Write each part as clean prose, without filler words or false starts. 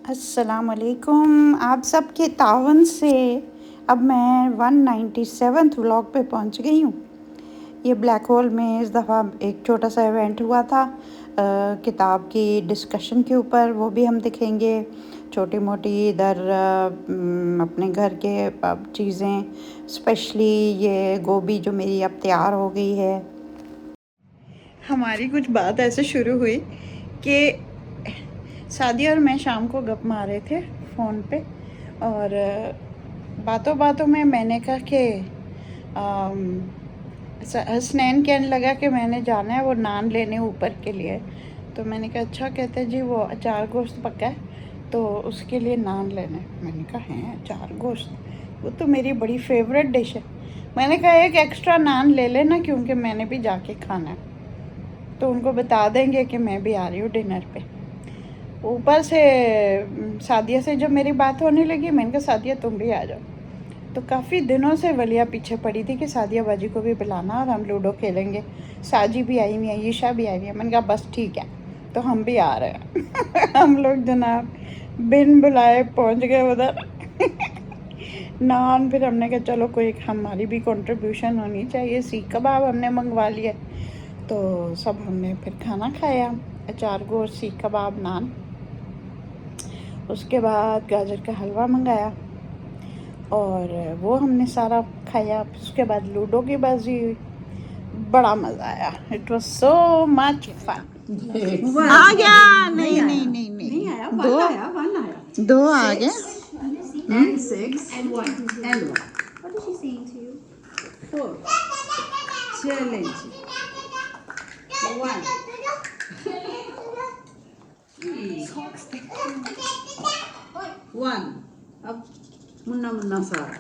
अस्सलामुअलैकुम। आप सबके तावन से अब मैं 197th व्लॉग पे पहुंच गई हूँ। ये ब्लैक होल में इस दफ़ा एक छोटा सा इवेंट हुआ था किताब की डिस्कशन के ऊपर, वो भी हम दिखेंगे। छोटी मोटी इधर अपने घर के चीज़ें, स्पेशली ये गोभी जो मेरी अब तैयार हो गई है। हमारी कुछ बात ऐसे शुरू हुई कि सादिया और मैं शाम को गप मार रहे थे फ़ोन पे, और बातों बातों में मैंने कहा कि हसनैन कहने लगा कि मैंने जाना है वो नान लेने ऊपर के लिए। तो मैंने कहा अच्छा। कहते जी वो अचार गोश्त पका है तो उसके लिए नान लेना है। मैंने कहा हैं अचार गोश्त, वो तो मेरी बड़ी फेवरेट डिश है। मैंने कहा एक एक्स्ट्रा नान ले लेना क्योंकि मैंने भी जाके खाना है, तो उनको बता देंगे कि मैं भी आ रही हूँ डिनर पे। ऊपर से सादिया से जब मेरी बात होने लगी, मैंने कहा सादिया तुम भी आ जाओ। तो काफ़ी दिनों से वलिया पीछे पड़ी थी कि सादिया बाजी को भी बुलाना और हम लूडो खेलेंगे। साजी भी आई हुई है, ईशा भी आई हुई है। मैंने कहा बस ठीक है, तो हम भी आ रहे हैं। हम लोग जनाब बिन बुलाए पहुंच गए उधर। नान, फिर हमने कहा चलो कोई हमारी भी कंट्रीब्यूशन होनी चाहिए। सीख कबाब हमने मंगवा लिए, तो सब हमने फिर खाना खाया, अचार गोश्त, सीख कबाब, नान। उसके बाद गाजर का हलवा मंगाया और वो हमने सारा खाया। उसके बाद लूडो की बाजी हुई, बड़ा मज़ा आया। It was so much fun. आ गया? नहीं नहीं नहीं नहीं आया, दो आया, वन आया, दो आ गए। And 6 and 1 and 1. What is she saying to you? 4. Challenge. 1. 1. अब मुन्ना मुन्ना सारा।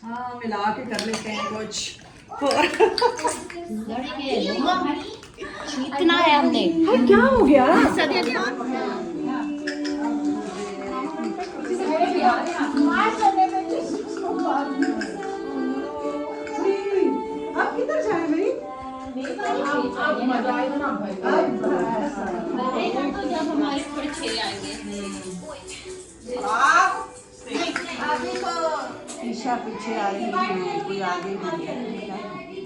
हाँ मिला के कर लेते हैं कुछ। इतना है हमने। क्या हो गया? आप किधर जाए भाई? जब हमारे ऊपर छेड़े आएंगे। ईशा पीछे आ रही है, कोई आगे भी है।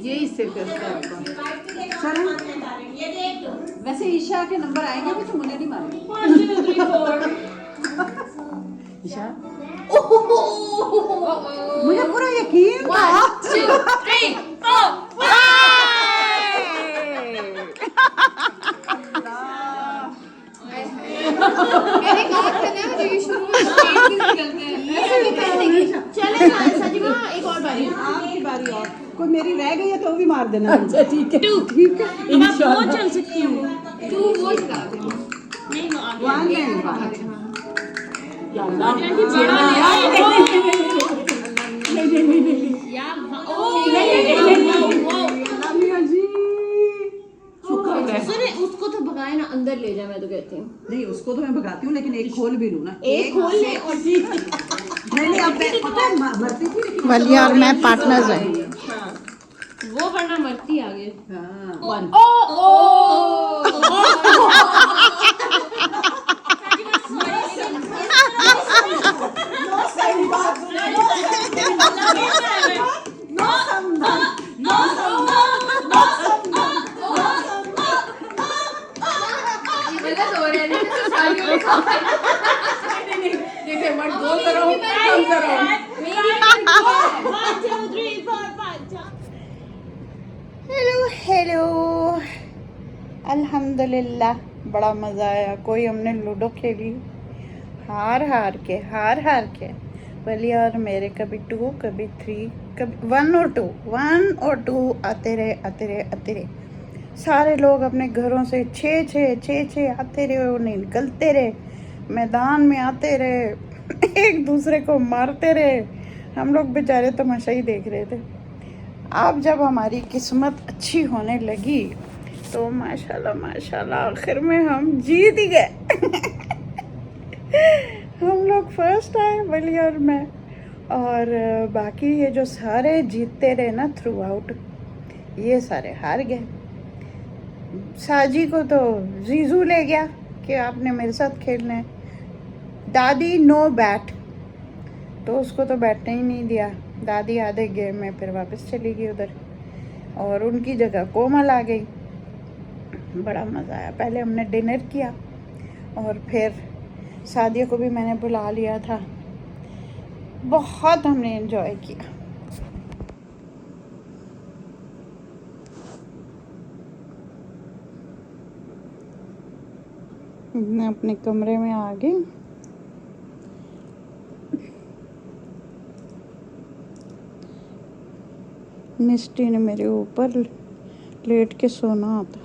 यही से करता है। चलो वैसे ईशा के नंबर आएंगे भी तो मुझे नहीं मारेंगे। ईशा मुझे पूरा यकीन था। 1 2 3 4 मैंने कहा था ना जो शुरू में स्पीड निकलते हैं। चले ना सजीवा, एक और बारी। आपकी बारी और कोई मेरी रह गई है तो भी मार देना। अच्छा ठीक है, 2 ठीक है। अब मैं वो चल सकती हूँ। 2 वो चला दे। नहीं वो आगे। 1 and 1। उसको तो भगाए ना, अंदर ले जाए। मैं तो कहती हूँ नहीं, उसको तो मैं भगाती हूँ लेकिन एक खोल भी लूँ ना। एक खोल ले और नहीं अब पता है मरती थी लेकिन वलिया और मैं पार्टनर्स हैं। वो वरना मरती आगे। हाँ 1 ओ हेलो हेलो, अल्हम्दुलिल्लाह बड़ा मज़ा आया। कोई हमने लूडो खेली, हार हार के वलिया और मेरे कभी 2 कभी 3 कभी 1 और 2 आते रहे। सारे लोग अपने घरों से 6 आते रहे और निकलते रहे, मैदान में आते रहे, एक दूसरे को मारते रहे। हम लोग बेचारे तमाशा ही देख रहे थे। अब जब हमारी किस्मत अच्छी होने लगी तो माशाल्लाह आखिर में हम जीत ही गए। हम लोग फर्स्ट आए, वलिया और मैं, और बाकी ये जो सारे जीतते रहे ना थ्रू आउट, ये सारे हार गए। साजी को तो जीजू ले गया कि आपने मेरे साथ खेलना है। दादी नो बैठ, तो उसको तो बैठने ही नहीं दिया। दादी आधे गेम में फिर वापस चली गई उधर, और उनकी जगह कोमल आ गई। बड़ा मज़ा आया। पहले हमने डिनर किया और फिर सादिया को भी मैंने बुला लिया था। बहुत हमने एंजॉय किया। मैं अपने कमरे में आ गई। मिस्टी ने मेरे ऊपर लेट के सोना होता,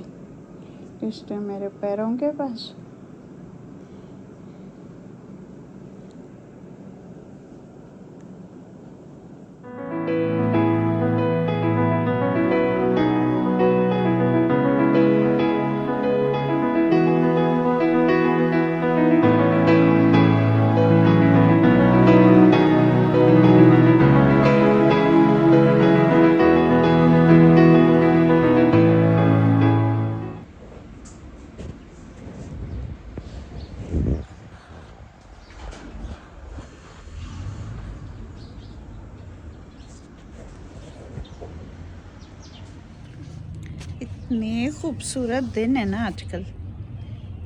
इसलिए मेरे पैरों के पास। इतने खूबसूरत दिन है ना आजकल,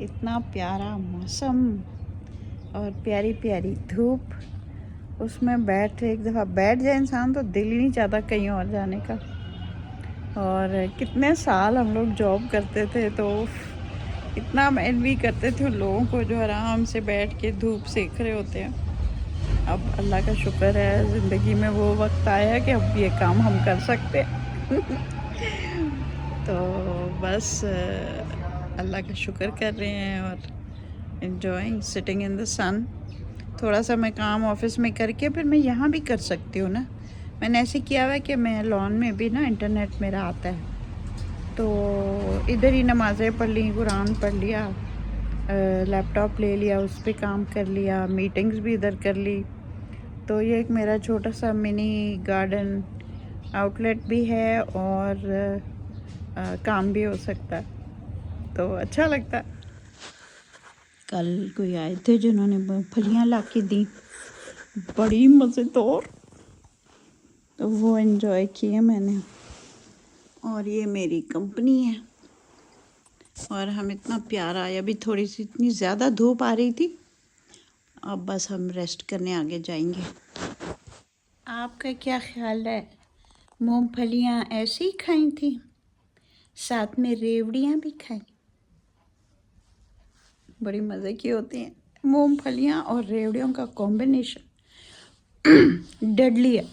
इतना प्यारा मौसम और प्यारी प्यारी धूप, उसमें एक दफ़ा बैठ जाए इंसान तो दिल ही नहीं चाहता कहीं और जाने का। और कितने साल हम लोग जॉब करते थे तो इतना एनवी करते थे उन लोगों को जो आराम से बैठ के धूप सेक रहे होते हैं। अब अल्लाह का शुक्र है ज़िंदगी में वो वक्त आया कि अब ये काम हम कर सकते हैं। तो बस अल्लाह का शुक्र कर रहे हैं और एंजॉयिंग सिटिंग इन द सन। थोड़ा सा मैं काम ऑफिस में करके फिर मैं यहाँ भी कर सकती हूँ ना। मैंने ऐसे किया हुआ है कि मैं लॉन में भी ना इंटरनेट मेरा आता है, तो इधर ही नमाज़ें पढ़ ली, कुरान पढ़ लिया, लैपटॉप ले लिया, उस पर काम कर लिया, मीटिंग्स भी इधर कर ली। तो ये एक मेरा छोटा सा मिनी गार्डन आउटलेट भी है और काम भी हो सकता है, तो अच्छा लगता है। कल कोई आए थे जिन्होंने फलियाँ ला के दी, बड़ी मज़ेदार, तो वो एंजॉय किए मैंने। और ये मेरी कंपनी है और हम इतना प्यारा आया। अभी थोड़ी सी इतनी ज़्यादा धूप आ रही थी, अब बस हम रेस्ट करने आगे जाएंगे। आपका क्या ख्याल है? मूंगफलियाँ ऐसे ही खाई थी, साथ में रेवड़ियाँ भी खाई, बड़ी मज़े की होती हैं। मूंगफलियाँ और रेवड़ियों का कॉम्बिनेशन डेडली है,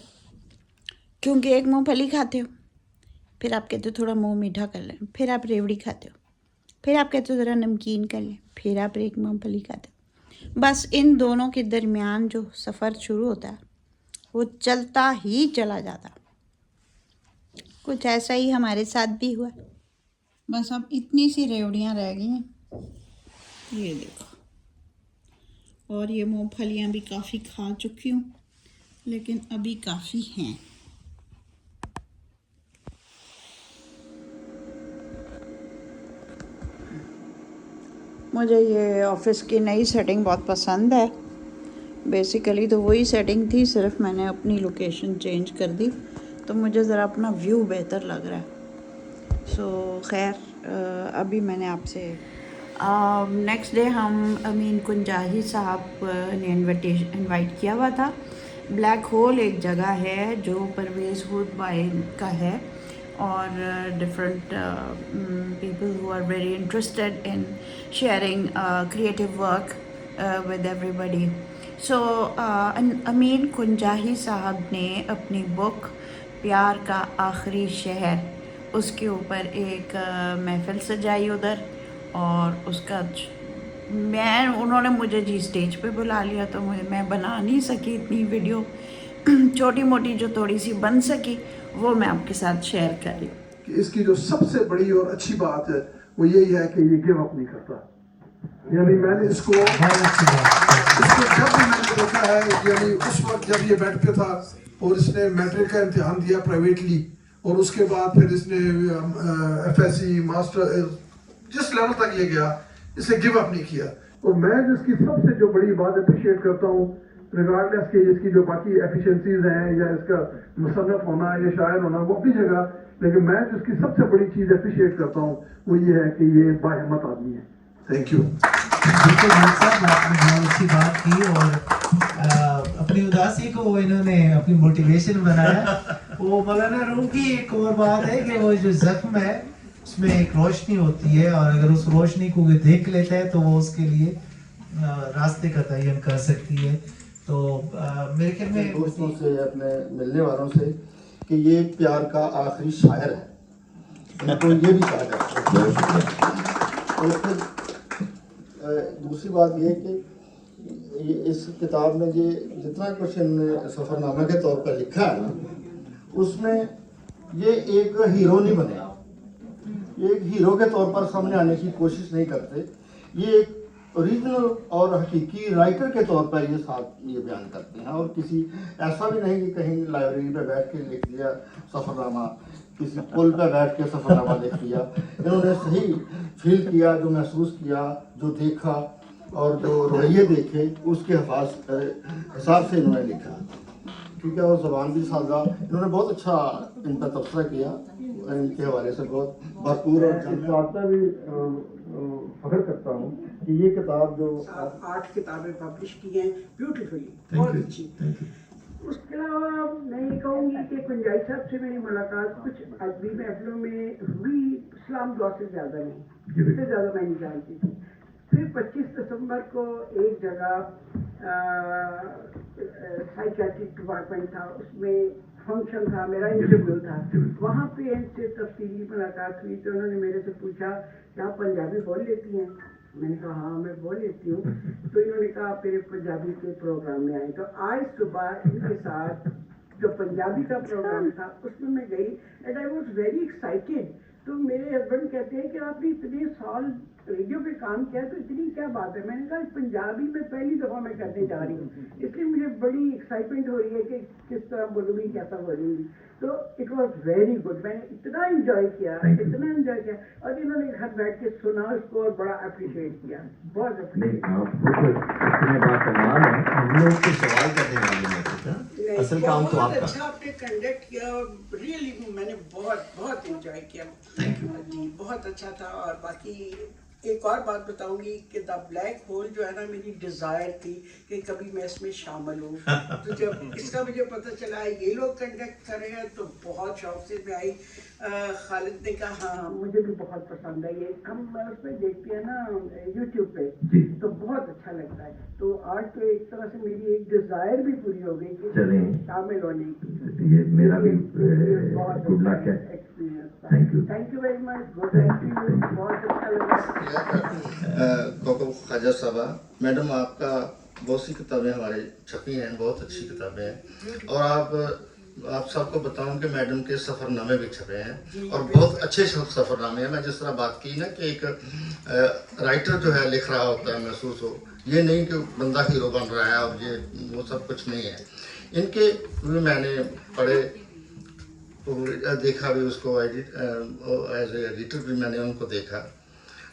क्योंकि एक मूंगफली खाते हो, फिर आप कहते हो थोड़ा मुंह मीठा कर लें, फिर आप रेवड़ी खाते हो, फिर आप कहते हो ज़रा नमकीन कर लें, फिर आप एक मूंगफली खाते हो। बस इन दोनों के दरमियान जो सफ़र शुरू होता है वो चलता ही चला जाता। कुछ ऐसा ही हमारे साथ भी हुआ। बस अब इतनी सी रेवड़ियाँ रह गई हैं, ये देखो। और ये मूंगफलियाँ भी काफ़ी खा चुकी हूँ, लेकिन अभी काफ़ी हैं। मुझे ये ऑफिस की नई सेटिंग बहुत पसंद है। बेसिकली तो वही सेटिंग थी, सिर्फ मैंने अपनी लोकेशन चेंज कर दी, तो मुझे ज़रा अपना व्यू बेहतर लग रहा है। सो खैर, अभी मैंने आपसे नेक्स्ट डे हम अमीन कुंजाही साहब ने इनवाइट किया हुआ था। ब्लैक होल एक जगह है जो परवेज़ हुडबाई का है, और different people who are very interested in sharing creative work with everybody. So अमीन कुंजाही साहब ने अपनी बुक प्यार का आखिरी शहर, उसके ऊपर एक महफिल सजाई उधर, और उसका उन्होंने मुझे जी स्टेज पे बुला लिया, तो मैं बना नहीं सकी इतनी वीडियो। छोटी मोटी जो थोड़ी सी बन सकी वो मैं आपके साथ शेयर कर रही हूँ। कि इसकी जो सबसे बड़ी और अच्छी बात है वो यही है कि ये गिव अप नहीं करता। यानी मैंने इसको जब भी मैंने देखा है, यानी उस वक्त जब ये बेड पे था और इसने मैट्रिक का इम्तिहान दिया प्राइवेटली, और उसके बाद फिर इसने FSC मास्टर जिस लेवल तक ये गया, इसने गिव अप नहीं किया। और मैं जिसकी सबसे जो बड़ी बात अप्रिशिएट करता हूँ, रिगार्डलेस के इसकी जो बाकी एफिशिएंसीज हैं या इसका मुसन्नफ होना या शायर होना वो अपनी जगह, लेकिन मैं जिसकी सबसे बड़ी चीज़ अप्रिशिएट करता हूँ वो ये है कि ये बाहिम्मत आदमी है। Thank you. बिल्कुल साहब, आपने बहुत अच्छी बात की और अपनी उदासी को इन्होंने अपनी मोटिवेशन बनाया। वो मौलाना रूम की एक और बात है कि वो जो जख्म है उसमें एक रोशनी होती है और अगर उस रोशनी को देख लेता है तो वो उसके लिए रास्ते का तयन कर सकती है। तो मेरे ख्याल में दोस्तों से, अपने मिलने वालों से कि ये प्यार का आखिरी शायर है, इनको ये भी कहा जाता है। और फिर दूसरी बात ये कि इस किताब में ये जितना कुछ इन्होंने सफ़रनामा के तौर पर लिखा है ना, उसमें ये एक हीरो नहीं बने, ये एक हीरो के तौर पर सामने आने की कोशिश नहीं करते। ये एक ओरिजिनल और हकीकी राइटर के तौर पर ये साथ ये बयान करते हैं। और किसी ऐसा भी नहीं कि कहीं लाइब्रेरी पे बैठ के लिख दिया सफ़रनामा, किसी पुल पे बैठ के सफ़रनामा लिख दिया। इन्होंने सही फील किया, जो महसूस किया, जो देखा और जो रवैये देखे, उसके हिसाब से इन्होंने लिखा। ठीक है, और ज़बान भी सादा, इन्होंने बहुत अच्छा इन पर तबसरा किया, इनके हवाले से बहुत भरपूर। और इस बात का भी फख्र करता हूँ कि ये किताब जो 8 किताबें पब्लिश की हैं ब्यूटीफुली, बहुत अच्छी। उसके अलावा मैं ये कहूँगी कि कुंजाई साहब से मेरी मुलाकात कुछ अदबी महफिलों में हुई, इस्लाम दुआ से ज़्यादा नहीं, इससे ज़्यादा मैं नहीं जानती थी। फिर 25 दिसंबर को एक जगह साइकियाट्रिक डिपार्टमेंट था, उसमें फंक्शन था, मेरा इंटरव्यू था, वहाँ पे इनसे तफसीली मुलाकात हुई। तो उन्होंने मेरे से पूछा कि आप पंजाबी बोल लेती हैं? मैंने कहा हाँ मैं बोल लेती हूँ। तो इन्होंने कहा फिर पंजाबी के प्रोग्राम में आए। तो आज सुबह इनके साथ जो पंजाबी का प्रोग्राम था उसमें मैं गई and I was very excited. तो मेरे हस्बैंड कहते हैं कि आपने इतने साल रेडियो पे काम किया तो इतनी क्या बात है? मैंने कहा पंजाबी में पहली दफ़ा मैं करने जा रही हूँ, इसलिए मुझे बड़ी एक्साइटमेंट हो रही है कि किस तरह बोलूँगी, कैसा बोलूँगी। तो इट वॉज वेरी गुड, मैंने इतना एंजॉय किया, इतना एंजॉय किया। और इन्होंने घर बैठ के सुना उसको और बड़ा अप्रिशिएट किया, बहुत अप्रिशिएट। सवाल करने वाले हैं, असल काम तो आपका। अच्छा आपने कंडक्ट किया और रियली मैंने बहुत एंजॉय किया। थैंक यू जी, बहुत अच्छा था। और बाकी एक और बात बताऊंगी कि द ब्लैक होल जो है ना, मेरी डिज़ायर थी कि कभी मैं इसमें शामिल हूँ। तो जब इसका मुझे पता चला ये लोग कंडक्ट कर रहे हैं तो बहुत शौक से मैं आई। खालिद ने कहा हाँ मुझे भी बहुत पसंद है ये, हम उस पर देखते हैं ना यूट्यूब पे, तो बहुत अच्छा लगता है। तो आज तो एक तरह से मेरी एक डिज़ायर भी पूरी हो गई कि शामिल होने की। ये मेरा भी बहुत गुड लक है। Experience. Thank you very much, good luck to you, बहुत अच्छा लगा। कोको ख्वाजा साहबा, मैडम आपका बहुत सी किताबें हमारे छपी हैं, बहुत अच्छी किताबें हैं। और आप सबको बताऊं कि मैडम के सफ़रनामे भी छपे हैं और बहुत अच्छे सफ़रनामे हैं। मैं जिस तरह बात की ना कि एक राइटर जो है लिख रहा होता है, महसूस हो, ये नहीं कि बंदा हीरो बन रहा है और ये वो सब कुछ नहीं है। इनके भी मैंने पढ़े, देखा भी उसको, एज एडिटर भी मैंने उनको देखा,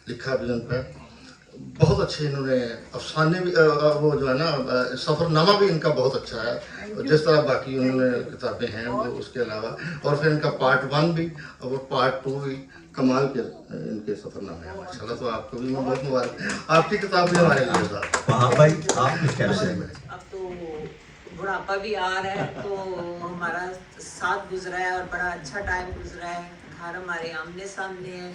लिखा भी उन पर। बहुत अच्छे इन्होंने अफसाने भी, वो जो है ना सफ़रनामा भी इनका बहुत अच्छा है, जिस तरह बाकी उन्होंने किताबें हैं वो, उसके अलावा। और फिर इनका पार्ट 1 भी और वो पार्ट 2 भी कमाल के इनके सफ़रनामे हैं माशाल्लाह। तो आपको भी मैं बहुत मुबारक, आपकी किताब भी हमारे लिए साथ। वहाँ भाई आप कुछ कह रहे हैं? अब तो बुढ़ापा भी आ रहा है, तो हमारा साथ गुजरा है और बड़ा अच्छा टाइम गुजरा है। घर हमारे आमने सामने है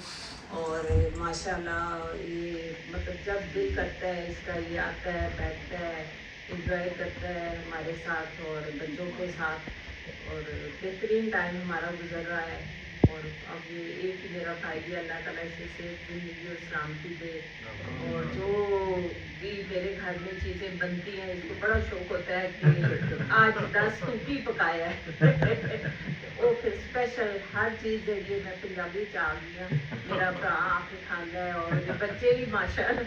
और माशाल्लाह ये मतलब जब दिल करता है इसका ये आता है, बैठता है, एंजॉय करता है हमारे साथ और बच्चों के साथ, और बेहतरीन टाइम हमारा गुजर रहा है। और अब ये एक ही मेरा भाई अल्लाह ताला से सेहत जिंदगी और सलामती दे। और जो भी मेरे घर में चीज़ें बनती हैं इसको बड़ा शौक होता है कि आज 10 टूकी पकाया है वो फिर स्पेशल हर चीज़ है। ये मैं पंजाबी चा गई हूँ, मेरा भरा आके खाना है और ये बच्चे भी माशाल्लाह।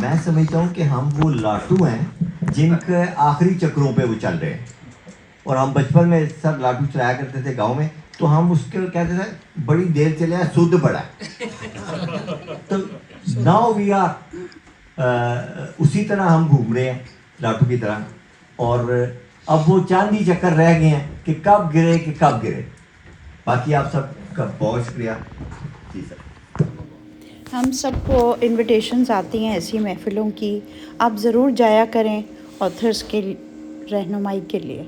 मैं समझता हूँ कि हम वो लाटू हैं जिनके आखिरी चक्रों पे वो चल रहे हैं। और हम बचपन में सब लाटू चलाया करते थे गांव में, तो हम उसके कहते थे बड़ी देर चले शुद्ध बड़ा नाउ वी आर उसी तरह हम घूम रहे हैं लाटू की तरह, और अब वो चांदी चक्कर रह गए हैं कि कब गिरे कि कब गिरे। बाकी आप सबका बहुत शुक्रिया जी सर। हम सबको इनविटेशंस आती हैं ऐसी महफ़िलों की, आप ज़रूर जाया करें ऑथर्स के रहनुमाई के लिए।